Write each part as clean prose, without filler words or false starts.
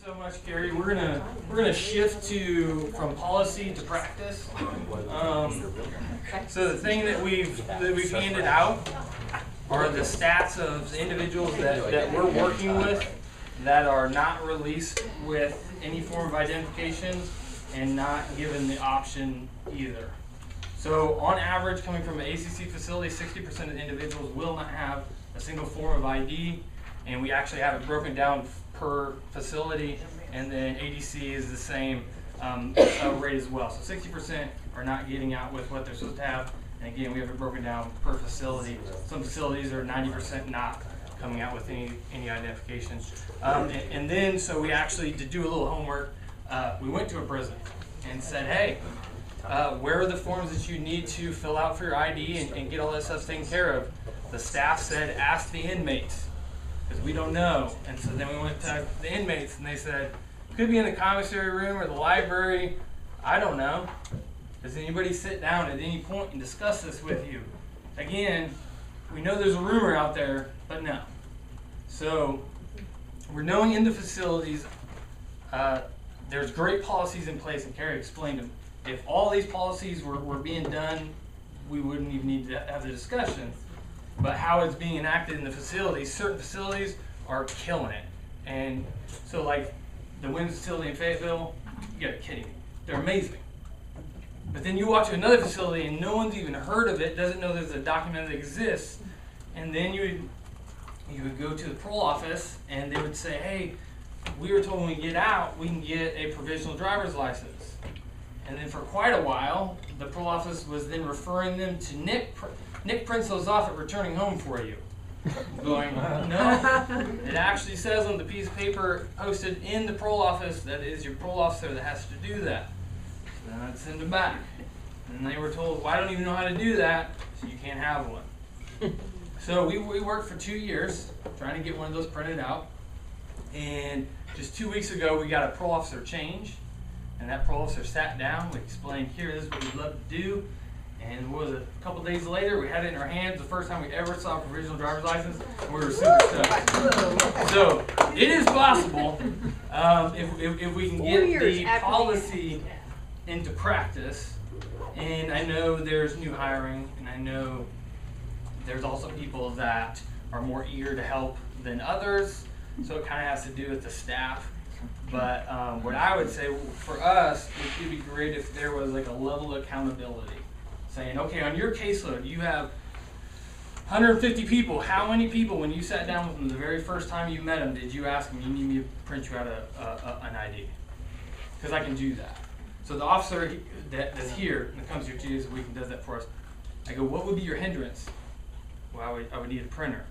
so much, Carrie. We're gonna shift from policy to practice. So the thing that we've handed out are the stats of the individuals that we're working with that are not released with any form of identification and not given the option either. So on average, coming from an ACC facility, 60% of individuals will not have a single form of ID, and we actually have it broken down per facility, and then ADC is the same rate as well. So 60% are not getting out with what they're supposed to have, and again, we have it broken down per facility. Some facilities are 90% not coming out with any identification. And then, so we actually, to do a little homework, we went to a prison and said, hey, where are the forms that you need to fill out for your ID and get all that stuff taken care of? The staff said, ask the inmates, because we don't know. And so then we went to the inmates and they said, could be in the commissary room or the library, I don't know. Does anybody sit down at any point and discuss this with you? Again, we know there's a rumor out there, but no. So we're knowing in the facilities, there's great policies in place, and Carrie explained them. If all these policies were being done, we wouldn't even need to have the discussion. But how it's being enacted in the facilities, certain facilities are killing it. And so like the women's facility in Fayetteville, you gotta be kidding me. They're amazing. But then you walk to another facility and no one's even heard of it, doesn't know there's a document that exists, and then you would go to the parole office and they would say, hey, we were told when we get out, we can get a provisional driver's license. And then for quite a while, the parole office was then referring them to Nick prints those off at returning home for you. Going, no, it actually says on the piece of paper posted in the parole office that it is your parole officer that has to do that. So then I'd send them back. And they were told, well, I don't even know how to do that, so you can't have one. So we worked for 2 years trying to get one of those printed out. And just 2 weeks ago, we got a parole officer change. And that parole officer sat down, we explained, here, this is what we'd love to do. And what was it, a couple days later, we had it in our hands, the first time we ever saw a provisional driver's license, and we were super stoked. So, it is possible, if we can get the policy into practice, and I know there's new hiring, and I know there's also people that are more eager to help than others, so it kind of has to do with the staff. But what I would say for us, it would be great if there was like a level of accountability. Saying, okay, on your caseload, you have 150 people. How many people, when you sat down with them the very first time you met them, did you ask them, you need me to print you out an ID? Because I can do that. So the officer that's here, and comes here 2 days a week and does that for us, I go, what would be your hindrance? Well, I would need a printer.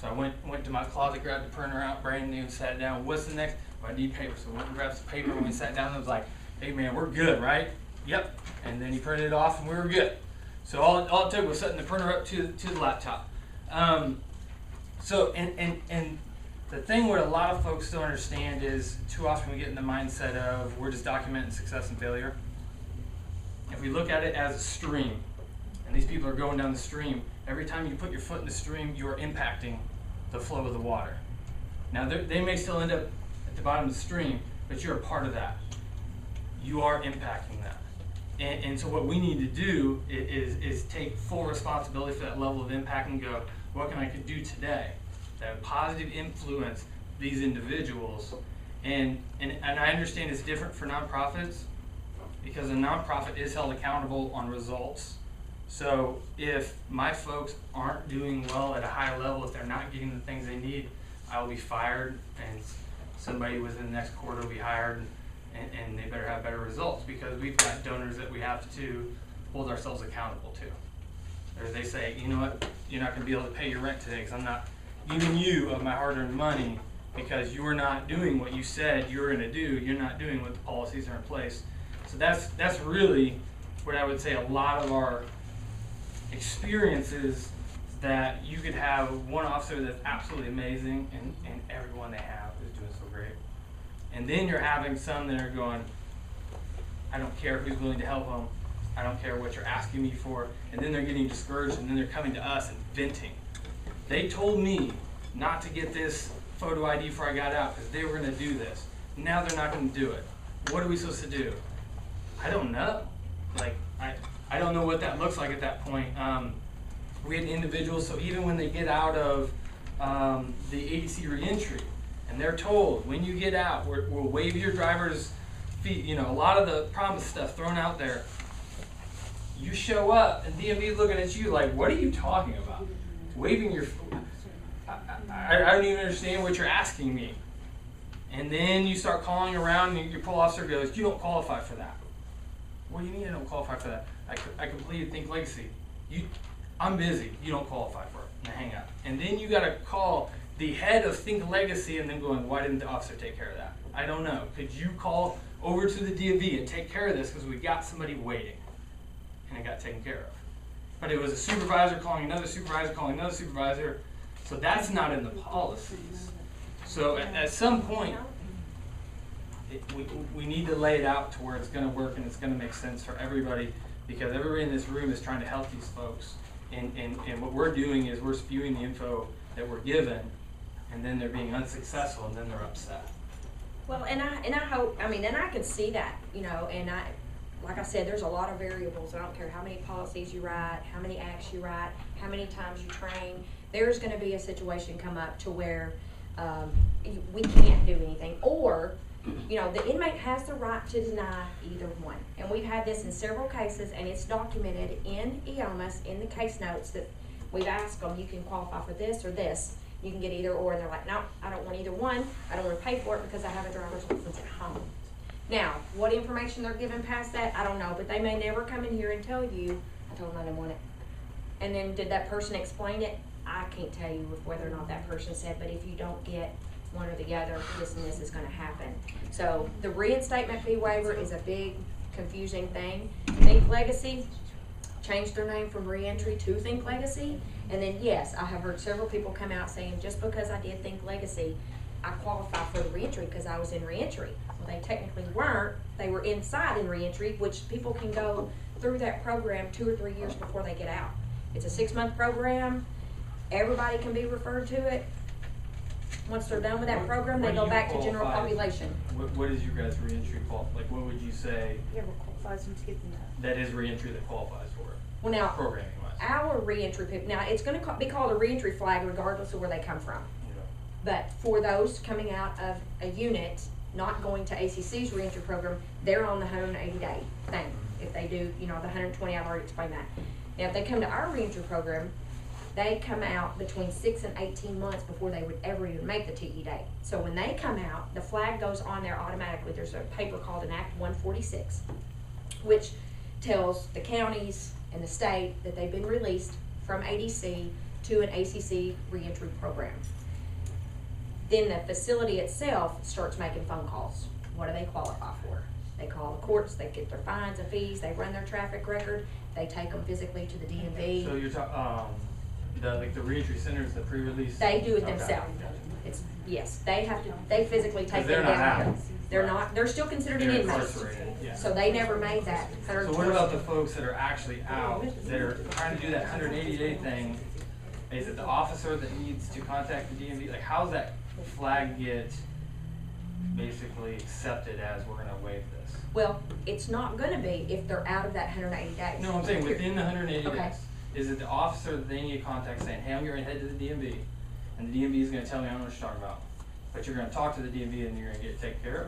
So I went to my closet, grabbed the printer out, brand new, and sat down. What's the next? Well, I need paper. So I went and grabbed some paper, and we sat down, and I was like, hey man, we're good, right? Yep. And then he printed it off and we were good. So all it took was setting the printer up to the laptop. So the thing what a lot of folks don't understand is too often we get in the mindset of we're just documenting success and failure. If we look at it as a stream, and these people are going down the stream, every time you put your foot in the stream, you are impacting the flow of the water. Now they may still end up at the bottom of the stream, but you're a part of that. You are impacting that. And so what we need to do is take full responsibility for that level of impact and go, what can I do today that positive influence these individuals? And I understand it's different for nonprofits because a nonprofit is held accountable on results. So if my folks aren't doing well at a high level, if they're not getting the things they need, I will be fired and somebody within the next quarter will be hired. And they better have better results because we've got donors that we have to hold ourselves accountable to. Or they say, you know what, you're not going to be able to pay your rent today because I'm not giving you of my hard-earned money because you are not doing what you said you were going to do. You're not doing what the policies are in place. So that's really what I would say a lot of our experiences that you could have one officer that's absolutely amazing and everyone they have is doing so great. And then you're having some that are going, I don't care who's willing to help them. I don't care what you're asking me for. And then they're getting discouraged and then they're coming to us and venting. They told me not to get this photo ID before I got out because they were going to do this. Now they're not going to do it. What are we supposed to do? I don't know. Like, I don't know what that looks like at that point. We had individuals, so even when they get out of the ADC reentry, and they're told, when you get out, we'll waive your driver's fee, you know, a lot of the promise stuff thrown out there. You show up, and DMV is looking at you like, what are you talking about? Waiving your, I don't even understand what you're asking me. And then you start calling around, and your parole officer goes, you don't qualify for that. What do you mean I don't qualify for that? I completed Think Legacy. I'm busy. You don't qualify for it. And hang up. And then you got to call the head of Think Legacy and then going, why didn't the officer take care of that? I don't know. Could you call over to the DMV and take care of this because we got somebody waiting? And it got taken care of. But it was a supervisor calling another supervisor calling another supervisor. So that's not in the policies. So at some point, we need to lay it out to where it's going to work and it's going to make sense for everybody, because everybody in this room is trying to help these folks. And what we're doing is we're spewing the info that we're given, and then they're being unsuccessful, and then they're upset. Well, and I hope, I mean, and I can see that, you know, and like I said, there's a lot of variables. I don't care how many policies you write, how many acts you write, how many times you train. There's going to be a situation come up to where we can't do anything, or, you know, the inmate has the right to deny either one. And we've had this in several cases, and it's documented in EOMAS, in the case notes, that we've asked them, you can qualify for this or this. You can get either or, and they're like, no, I don't want either one. I don't want to pay for it because I have a driver's license at home. Now, what information they're given past that, I don't know, but they may never come in here and tell you, I told them I didn't want it. And then did that person explain it? I can't tell you whether or not that person said, but if you don't get one or the other, this and this is going to happen. So the reinstatement fee waiver is a big confusing thing. Think Legacy changed their name from Reentry to Think Legacy, and then yes, I have heard several people come out saying just because I did Think Legacy, I qualify for the reentry because I was in reentry. Well, they technically weren't. They were inside in reentry, which people can go through that program 2 or 3 years before they get out. It's a 6-month program. Everybody can be referred to it. Once they're done with that program, they go back to general population. What is your guys' reentry qualify? Like, what would you say? Whoever qualifies them to get them that is reentry that qualifies for it? Well, now, programming wise, our reentry people. Now, it's going to be called a reentry flag regardless of where they come from. Yeah. But for those coming out of a unit, not going to ACC's reentry program, they're on the 180-day thing. If they do, you know, the 120, I've already explained that. Now, if they come to our reentry program, they come out between 6 and 18 months before they would ever even make the TE date. So when they come out, the flag goes on there automatically. There's a paper called an Act 146, which tells the counties and the state that they've been released from ADC to an ACC reentry program. Then the facility itself starts making phone calls. What do they qualify for? They call the courts, they get their fines and fees, they run their traffic record, they take them physically to the DMV. So you're talking, the reentry centers, the pre-release? They do it Okay. themselves. It's, yes, they have to, they physically take them not down here. out. They're Right. not, they're still considered an They're inmate. incarcerated, yeah. So they never made that. So what about the folks that are actually out, that are trying to do that 180-day thing? Is it the officer that needs to contact the DMV? Like, how's that flag get basically accepted as we're going to waive this? Well, it's not gonna be if they're out of that 180 days. No, I'm saying within the 180 Okay. days. Is it the officer that they need to contact saying, hey, I'm going to head to the DMV, and the DMV is going to tell me I don't know what you're talking about, but you're going to talk to the DMV and you're going to get it taken care of?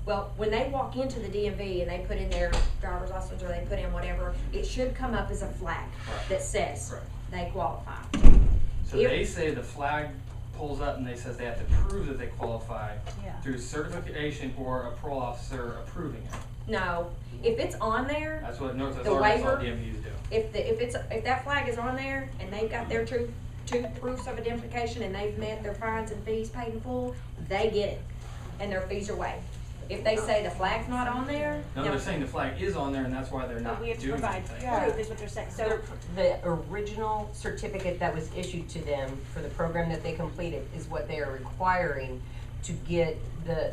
Well, when they walk into the DMV and they put in their driver's license or they put in whatever, it should come up as a flag Right. that says Right. they qualify. So If- they say the flag pulls up and they says they have to prove that they qualify Yeah. through certification or a parole officer approving it. No, if it's on there, That's what Northwest The Arkansas waiver? DMVs do. if that flag is on there and they've got their two proofs of identification and they've met their fines and fees paid in full, they get it, and their fees are waived. If they say the flag's not on there, No, they're saying the flag is on there and that's why they're not But we have to doing provide, anything. yeah, is what they're saying. So, The original certificate that was issued to them for the program that they completed is what they are requiring to get the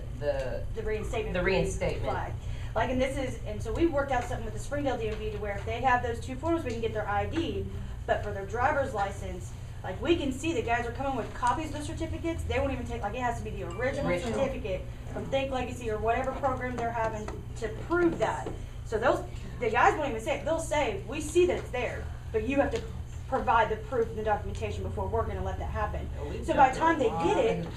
the reinstatement. The reinstatement. Flag. Like, and this is, and so we worked out something with the Springdale DMV to where if they have those two forms, we can get their ID, but for their driver's license, Like, we can see the guys are coming with copies of the certificates, they won't even take, like, it has to be the original certificate from Think Legacy or whatever program they're having to prove that. So the guys won't even say it, they'll say, we see that it's there, but you have to provide the proof and the documentation before we're gonna let that happen. So by the time they get it,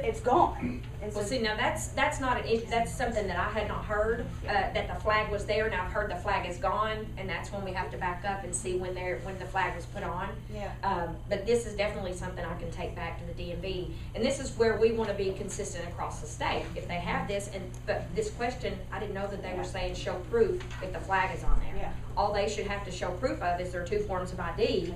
it's gone. And so, Well, see, now that's not an issue, that's something that I had not heard, that the flag was there, and I've heard the flag is gone, and that's when we have to back up and see when the flag was put on. yeah. But this is definitely something I can take back to the DMV, and this is where we wanna be consistent across the state. If they have this, but this question, I didn't know that they were saying show proof if the flag is on there. Yeah. All they should have to show proof of is their 2 forms of ID,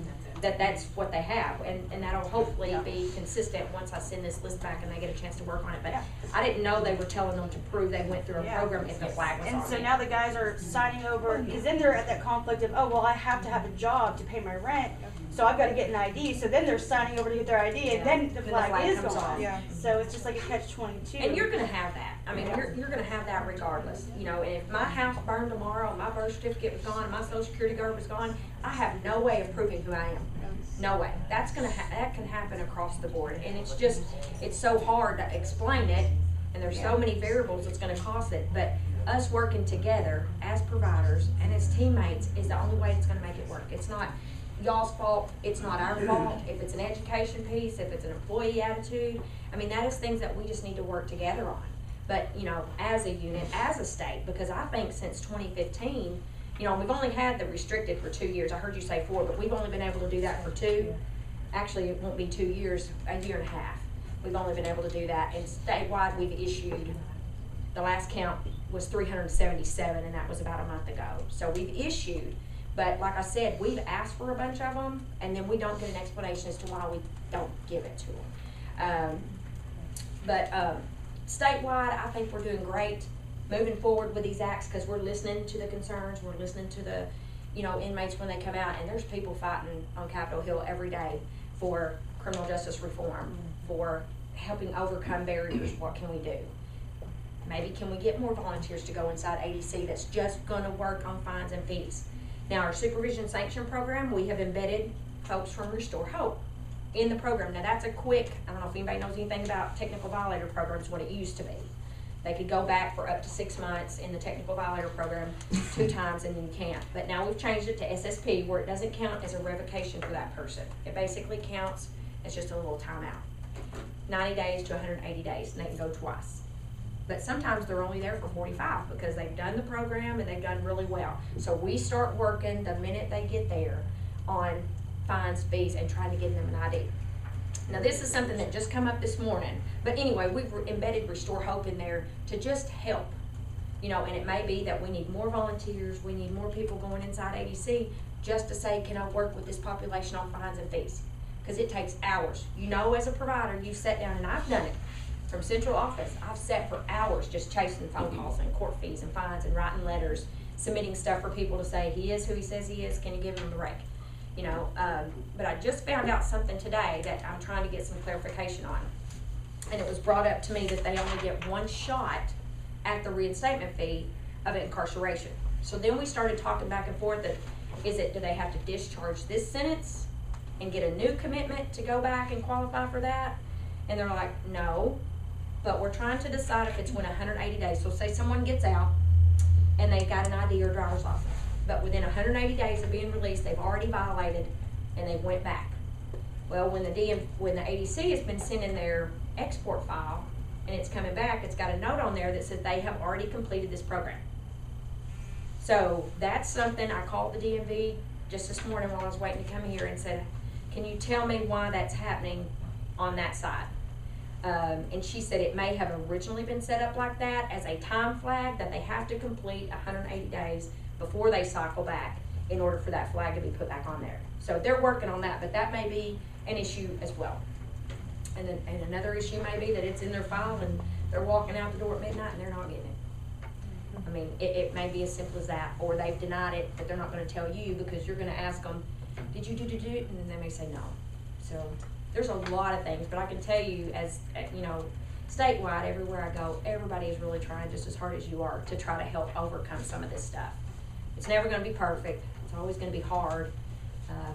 that's what they have, and that'll hopefully be consistent once I send this list back and they get a chance to work on it, but Yeah. I didn't know they were telling them to prove they went through a Yeah. program if the flag was on And there. so now the guys are signing over, because then they're at that conflict of, oh, well, I have to have a job to pay my rent, so I've got to get an ID. So then they're signing over to get their ID, and then the flag is comes gone. off. Yeah. So it's just like a catch-22. And you're gonna have that, I mean, you're gonna have that regardless, you know, and if my house burned tomorrow, and my birth certificate was gone, and my social security card was gone, I have no way of proving who I am. No way. That can happen across the board, and it's so hard to explain it, and there's so many variables that's gonna cause it, but us working together as providers and as teammates is the only way it's gonna make it work. It's not y'all's fault, it's not our fault, if it's an education piece, if it's an employee attitude, I mean, that is things that we just need to work together on. But, you know, as a unit, as a state, because I think since 2015, you know, we've only had the restricted for 2 years. I heard you say 4, but we've only been able to do that for 2. Actually, it won't be 2 years, a year and a half. We've only been able to do that. And statewide, we've issued, the last count was 377, and that was about a month ago. So we've issued, but like I said, we've asked for a bunch of them, and then we don't get an explanation as to why we don't give it to them. Statewide, I think we're doing great moving forward with these acts, because we're listening to the concerns, we're listening to the, you know, inmates when they come out, and there's people fighting on Capitol Hill every day for criminal justice reform, for helping overcome barriers. What can we do? Maybe can we get more volunteers to go inside ADC that's just gonna work on fines and fees? Now, our supervision sanction program, we have embedded folks from Restore Hope in the program. Now, that's a quick, I don't know if anybody knows anything about technical violator programs, what it used to be. They could go back for up to 6 months in the technical violator program 2 times, and then you can't. But now we've changed it to SSP, where it doesn't count as a revocation for that person. It basically counts as just a little timeout. 90 days to 180 days, and they can go twice. But sometimes they're only there for 45 because they've done the program and they've done really well. So we start working the minute they get there on fines, fees, and trying to get them an ID. Now, this is something that just come up this morning, but anyway, we've embedded Restore Hope in there to just help, you know, and it may be that we need more volunteers, we need more people going inside ADC just to say, can I work with this population on fines and fees? Because it takes hours. You know, as a provider, you sit down, and I've done it from central office. I've sat for hours just chasing phone calls and court fees and fines and writing letters, submitting stuff for people to say, he is who he says he is, can you give him a break? You know, but I just found out something today that I'm trying to get some clarification on. And it was brought up to me that they only get 1 shot at the reinstatement fee of incarceration. So then we started talking back and forth that, do they have to discharge this sentence and get a new commitment to go back and qualify for that? And they're like, no, but we're trying to decide if it's when 180 days. So say someone gets out and they got an ID or driver's license, but within 180 days of being released, they've already violated and they went back. Well, when the ADC has been sending their export file and it's coming back, it's got a note on there that says they have already completed this program. So that's something I called the DMV just this morning while I was waiting to come here and said, can you tell me why that's happening on that side? And she said it may have originally been set up like that as a time flag that they have to complete 180 days before they cycle back in order for that flag to be put back on there. So they're working on that, but that may be an issue as well. And then another issue may be that it's in their file and they're walking out the door at midnight and they're not getting it. I mean, it may be as simple as that, or they've denied it, but they're not going to tell you because you're going to ask them, did you do it? And then they may say no. So there's a lot of things, but I can tell you, as you know, statewide, everywhere I go, everybody is really trying just as hard as you are to try to help overcome some of this stuff. It's never going to be perfect. It's always going to be hard,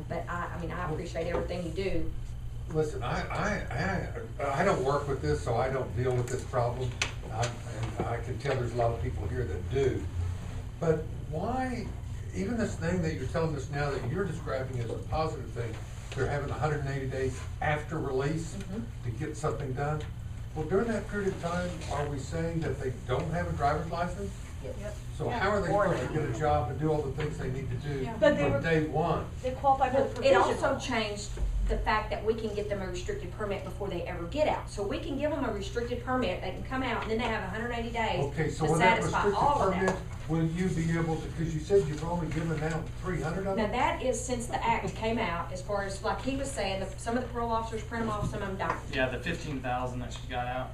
But I mean, I appreciate everything you do. Listen, I don't work with this, so I don't deal with this problem. And I can tell there's a lot of people here that do. But why, even this thing that you're telling us now that you're describing as a positive thing, they're having 180 days after release to get something done? Well, during that period of time, are we saying that they don't have a driver's license? Yep. So how are they supposed to get a job and do all the things they need to do But they from were- day one? They qualify for the It provisional. also changed the fact that we can get them a restricted permit before they ever get out. So we can give them a restricted permit, they can come out, and then they have 180 days Okay, so to with that satisfy restricted all of permit, that. will you be able to, because you said you've only given out 300 of Now, them? that is since the act came out, as far as, like he was saying, some of the parole officers print them off, some of them don't. Yeah, the 15,000 that she got out.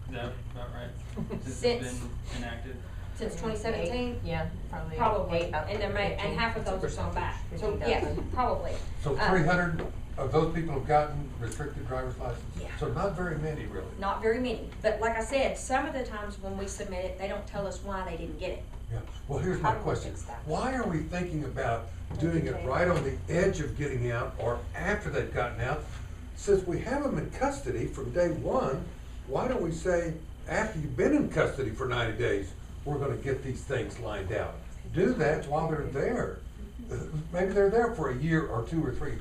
Is that about right? Since Since- it's been enacted. Since 2017? Yeah, probably. Probably, eight, about and there may, and 15, half of those are some back, so, 15,000. yeah, probably. So 300 of those people have gotten restricted driver's license? Yeah. So not very many, really? Not very many, but like I said, some of the times when we submit it, they don't tell us why they didn't get it. Yeah. Well, here's How my do we question. fix that? Why are we thinking about doing it right on the edge of getting out or after they've gotten out? Since we have them in custody from day one, why don't we say, after you've been in custody for 90 days, we're gonna get these things lined out? Do that while they're there. Maybe they're there for a year or 2 or 3.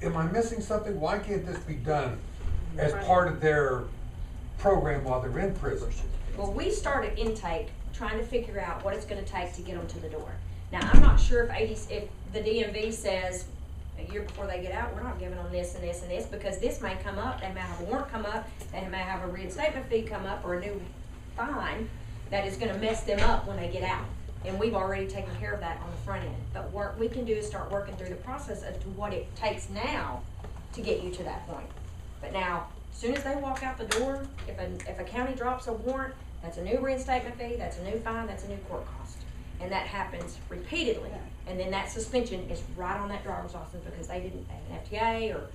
Am I missing something? Why can't this be done as part of their program while they're in prison? Well, we started intake trying to figure out what it's gonna take to get them to the door. Now, I'm not sure if the DMV says a year before they get out, we're not giving them this and this and this, because this may come up, they may have a warrant come up, they may have a reinstatement fee come up, or a new fine that is gonna mess them up when they get out. And we've already taken care of that on the front end. But what we can do is start working through the process as to what it takes now to get you to that point. But now, as soon as they walk out the door, if a county drops a warrant, that's a new reinstatement fee, that's a new fine, that's a new court cost. And that happens repeatedly. And then that suspension is right on that driver's license because they didn't pay an FTA or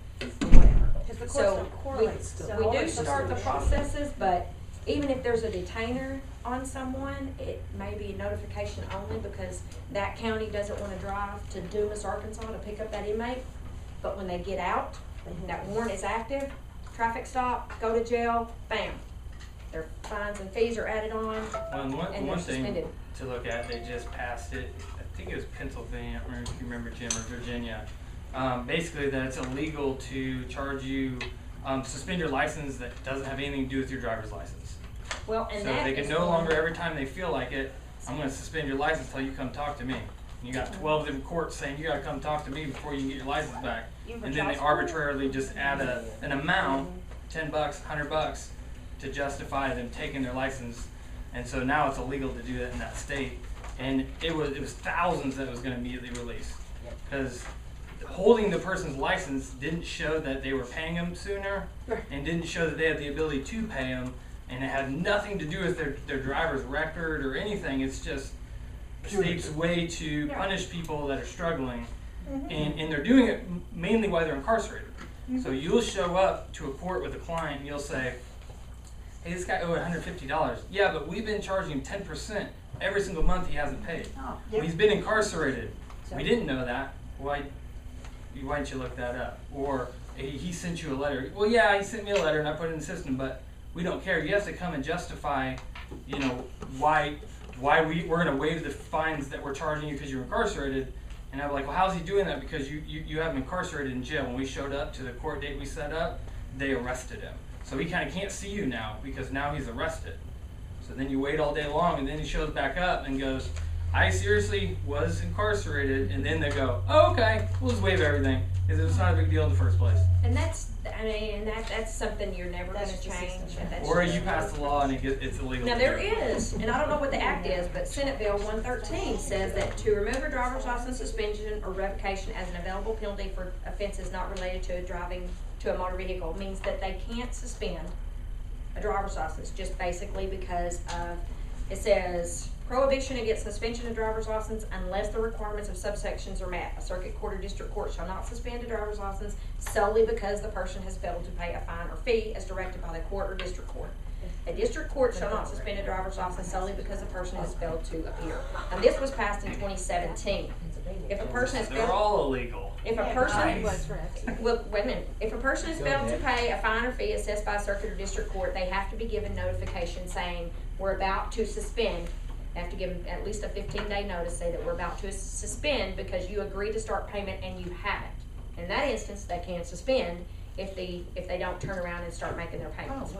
whatever. Because the courts So don't correlate. So we all do that stuff's start the in processes, but even if there's a detainer on someone, it may be a notification only because that county doesn't want to drive to Dumas, Arkansas to pick up that inmate. But when they get out, that warrant is active, traffic stop, go to jail, bam. Their fines and fees are added on, Well, and and one they're thing suspended. to look at, they just passed it, I think it was Pennsylvania, I don't know if you remember, Jim, or Virginia. Basically that it's illegal to charge you, suspend your license that doesn't have anything to do with your driver's license. Well, and So that they can is no one- longer, every time they feel like it, I'm gonna suspend your license until you come talk to me. And you got 12 different courts saying you gotta come talk to me before you can get your license back. Even for And then they child support? arbitrarily just add an amount, $10, $100, to justify them taking their license. And so now it's illegal to do that in that state. And it was thousands that was gonna immediately release. Because holding the person's license didn't show that they were paying them sooner, and didn't show that they had the ability to pay them, and it had nothing to do with their driver's record or anything. It's just the state's way to punish people that are struggling, and they're doing it mainly while they're incarcerated. So you'll show up to a court with a client and you'll say, hey, this guy owed $150. Yeah, but we've been charging him 10% every single month he hasn't paid. Well, he's been incarcerated. We didn't know that. Why didn't you look that up? Or hey, he sent you a letter. Well, yeah, he sent me a letter and I put it in the system, but we don't care. You have to come and justify, why we're going to waive the fines that we're charging you because you're incarcerated. And I'm like, well, how's he doing that? Because you have him incarcerated in jail. When we showed up to the court date we set up, they arrested him. So he kind of can't see you now because now he's arrested. So then you wait all day long and then he shows back up and goes, I seriously was incarcerated. And then they go, oh, okay, we'll just waive everything because it's not a big deal in the first place. And that's something you're never gonna That's just change. system. and that's Or just- you pass the law and it's illegal. Now, to there do. is, and I don't know what the act is, but Senate Bill 113 says that to remove a driver's license suspension or revocation as an available penalty for offenses not related to driving to a motor vehicle means that they can't suspend a driver's license just basically because of, it says, prohibition against suspension of driver's license unless the requirements of subsections are met. A circuit court or district court shall not suspend a driver's license solely because the person has failed to pay a fine or fee as directed by the court or district court. A district court shall not suspend a driver's license solely because the person has failed to appear. And this was passed in 2017. If a person has They're failed, all illegal. if a Yeah, person, mine was correct. well, wait a minute, if a person has failed to pay a fine or fee assessed by a circuit or district court, they have to be given notification saying, we're about to suspend. They have to give them at least a 15-day notice, say that we're about to suspend because you agreed to start payment and you haven't. In that instance, they can suspend if they don't turn around and start making their payments.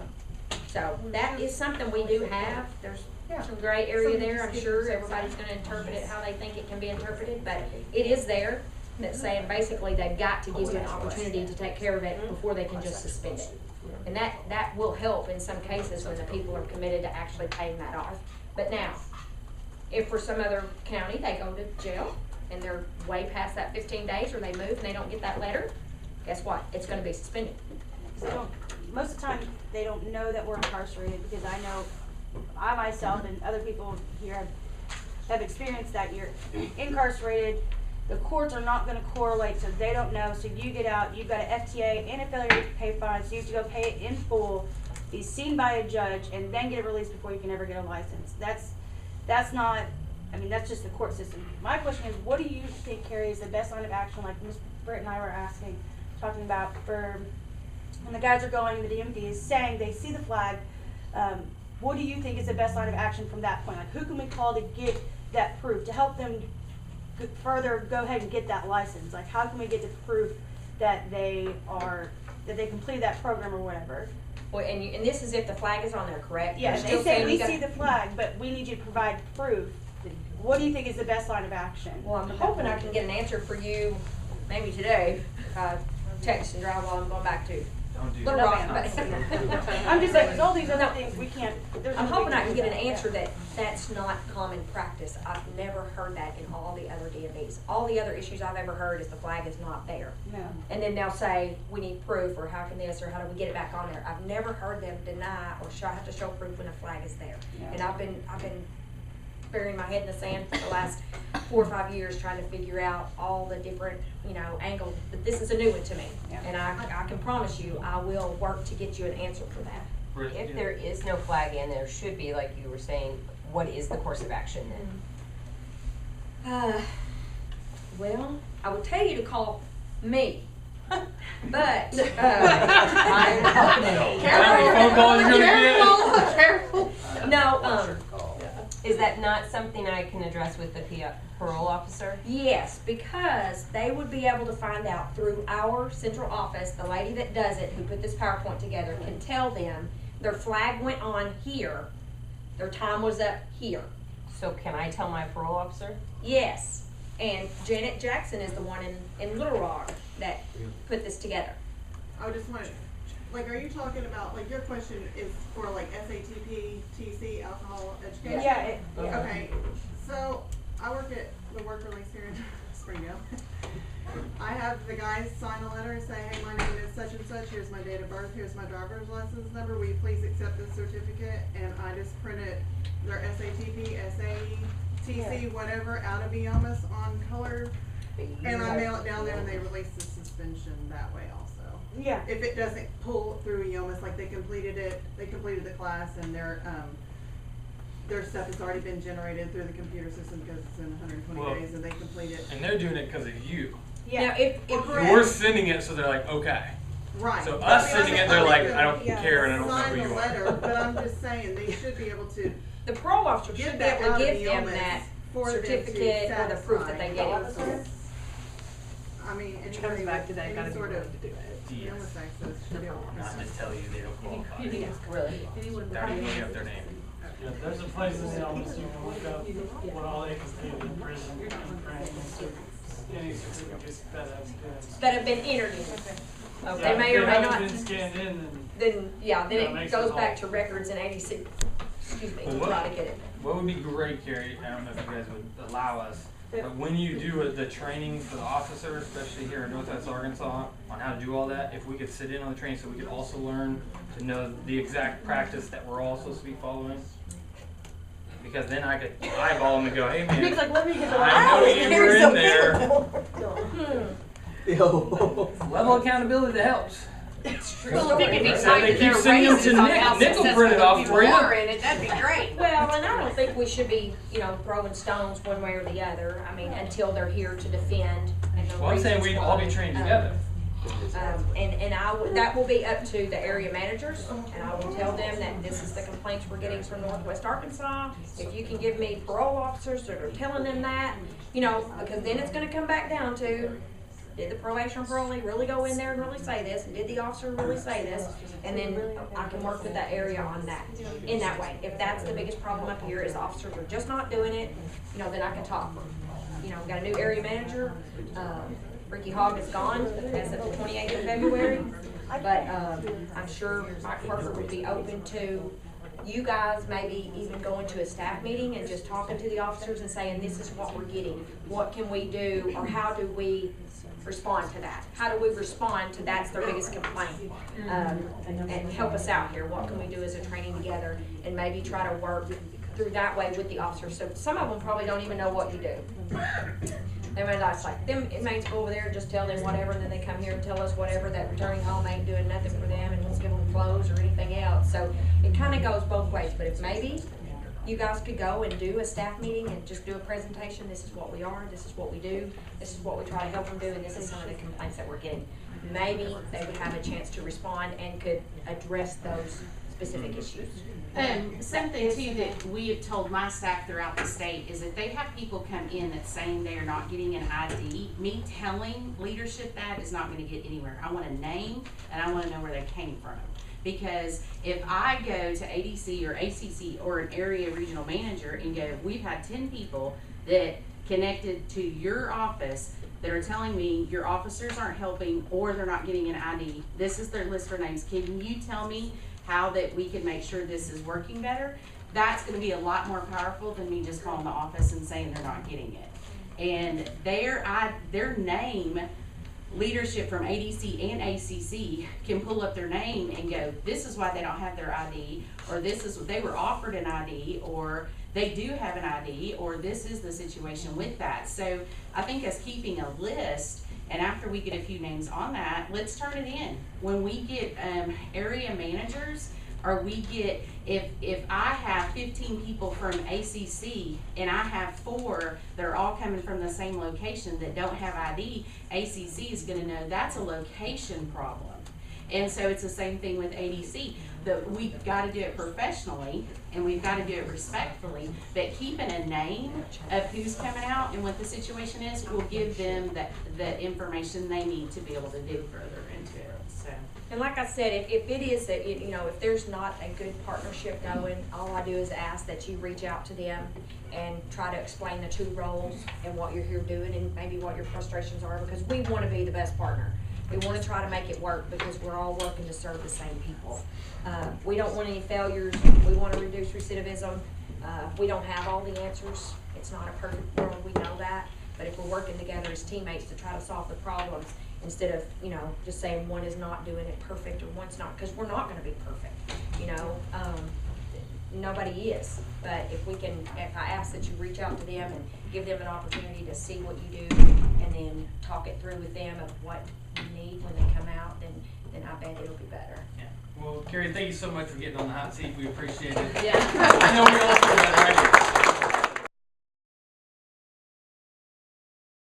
So that is something we do have. There's some gray area there. I'm sure everybody's gonna interpret it how they think it can be interpreted, but it is there. That's saying basically they've got to give you an opportunity to take care of it before they can just suspend it. And that will help in some cases when the people are committed to actually paying that off. But now, if for some other county they go to jail and they're way past that 15 days or they move and they don't get that letter, guess what? It's gonna be suspended. Most of the time, they don't know that we're incarcerated, because I know, I myself and other people here have experienced that you're incarcerated, the courts are not gonna correlate, so they don't know, so you get out, you've got an FTA and a failure to pay fine, so you have to go pay it in full, be seen by a judge, and then get it released before you can ever get a license. That's not, I mean, that's just the court system. My question is, what do you think, Carrie, is the best line of action, like Ms. Britt and I were asking, talking about for when the guys are going, the DMV is saying they see the flag, what do you think is the best line of action from that point? Like, who can we call to get that proof, to help them further go ahead and get that license? Like, how can we get the proof that they completed that program or whatever? Well, and this is if the flag is on there, correct? Yeah, You're they still say saying we you gotta- see the flag, but we need you to provide proof. What do you think is the best line of action? Well, I'm hoping I can get an answer for you maybe today, if I text and drive while I'm going back to Don't do Little that. Rock. ma'am. but- I'm just saying, 'cause all these other No. things, we can't, there's I'm no hoping way I to can do get an that. answer that that's not common practice. I've never heard that in all the other DMVs. All the other issues I've ever heard is the flag is not there. No. And then they'll say, we need proof, or how can this, or how do we get it back on there? I've never heard them deny or have to show proof when a flag is there. Yeah. And I've been burying my head in the sand for the last 4 or 5 years trying to figure out all the different, angles. But this is a new one to me. Yeah. And I can promise you, I will work to get you an answer for that. If there is no flag in, there should be, like you were saying, what is the course of action then? Well, I would tell you to call me. But, How many phone calls you're gonna Careful. No, Is that not something I can address with the parole officer? yes, because they would be able to find out through our central office, the lady that does it, who put this PowerPoint together, can tell them their flag went on here, their time was up here. So can I tell my parole officer? Yes, and Janet Jackson is the one in Little Rock that put this together. I just want, are you talking about, your question is for SATP, TC, alcohol education? Yeah, Okay, so I work at the work release here in Springdale. I have the guys sign a letter and say, hey, my name is such and such, here's my date of birth, here's my driver's license number, will you please accept this certificate? And I just print it, their SATP, SAE, TC, whatever, out of EOMAS on color, and I mail it down there and they release the suspension that way also. yeah. If it doesn't pull through EOMAS, they completed the class and their stuff has already been generated through the computer system because it's in 120 Well, days and they complete it. And they're doing it because of you. Yeah. Now, if Correct. We're sending it, so they're like, okay. Right. So But us I mean, sending it, they're like, I don't yeah. care and I don't know sign who the you letter, are. but I'm just saying, they should be able to the parole officer get should be that able out to of give them EOMAS that for them to certificate or the proof that they satisfy. get it. I mean, Which comes back to that, gotta any be sort willing of to do it. Yes. EOMAS access should be able to. Not just tell you they don't qualify. Really? They already have their name. Yeah, there's a place in the office you can look up what all they completed in prison and grant any certificates That have been entered in. Okay. They may or may not. been scanned in and Then Yeah, it makes goes it back all- to records in 86, excuse me, to Well, try to get it. What would be great, Carrie, I don't know if you guys would allow us, but when you do the training for the officers, especially here in Northwest Arkansas, on how to do all that, if we could sit in on the training so we could also learn to know the exact practice that we're all supposed to be following. Because then I could eyeball them and go, hey man, Nick's like, let me get the I know you were in there. Hmm. Level of accountability that helps. Well, if it could be Right. tied They to their keep sending them raises to on Nick. how Nick will successful print it the off people for you. are in it, that'd be great. Well, and I don't think we should be, throwing stones one way or the other. I mean, until they're here to defend. And the Well, I'm saying reasons we'd all be why. trained together. That will be up to the area managers, and I will tell them that this is the complaints we're getting from Northwest Arkansas. If you can give me parole officers that are telling them that, because then it's gonna come back down to, did the probation parolee really go in there and really say this, and did the officer really say this? And then I can work with that area on that, in that way. If that's the biggest problem up here, is officers are just not doing it, then I can talk. We got a new area manager, Ricky Hogg is gone as of the 28th of February, but I'm sure Mike Parker would be open to you guys maybe even going to a staff meeting and just talking to the officers and saying, this is what we're getting. What can we do, or how do we respond to that? How do we respond to that's their biggest complaint? And help us out here. What can we do as a training together, and maybe try to work through that way with the officers. So some of them probably don't even know what you do. They might not, like, them inmates go over there and just tell them whatever, and then they come here and tell us whatever, that returning home ain't doing nothing for them and won't give them clothes or anything else. So it kind of goes both ways. But if maybe you guys could go and do a staff meeting and just do a presentation, this is what we are, this is what we do, this is what we try to help them do, and this is some of the complaints that we're getting. Maybe they would have a chance to respond and could address those specific issues. Something too that we have told my staff throughout the state is that they have people come in that's saying they are not getting an ID. Me telling leadership that is not going to get anywhere. I want a name, and I want to know where they came from. Because if I go to ADC or ACC or an area regional manager and go, we've had 10 people that connected to your office that are telling me your officers aren't helping or they're not getting an ID. This is their list for names. Can you tell me how that we can make sure this is working better? That's going to be a lot more powerful than me just calling the office and saying they're not getting it. And their name, leadership from ADC and ACC can pull up their name and go, this is why they don't have their ID, or this is, they were offered an ID, or they do have an ID, or this is the situation with that. So I think us keeping a list, and after we get a few names on that, let's turn it in. When we get area managers, or we get, if I have 15 people from ACC and I have 4 that are all coming from the same location that don't have ID, ACC is going to know that's a location problem. And so it's the same thing with ADC. We've got to do it professionally and we've got to do it respectfully, but keeping a name of who's coming out and what the situation is will give them the information they need to be able to dig further into it. So. And like I said, if it is that, if there's not a good partnership going, all I do is ask that you reach out to them and try to explain the 2 roles and what you're here doing and maybe what your frustrations are, because we want to be the best partner. We want to try to make it work because we're all working to serve the same people. We don't want any failures. We want to reduce recidivism. We don't have all the answers. It's not a perfect world, we know that. But if we're working together as teammates to try to solve the problems, instead of, just saying one is not doing it perfect or one's not, because we're not going to be perfect, nobody is. But if I ask that you reach out to them and give them an opportunity to see what you do and then talk it through with them of what you need when they come out, then I bet it'll be better. Yeah. Well, Carrie, thank you so much for getting on the hot seat. We appreciate it. Yeah. I know we all feel that, right?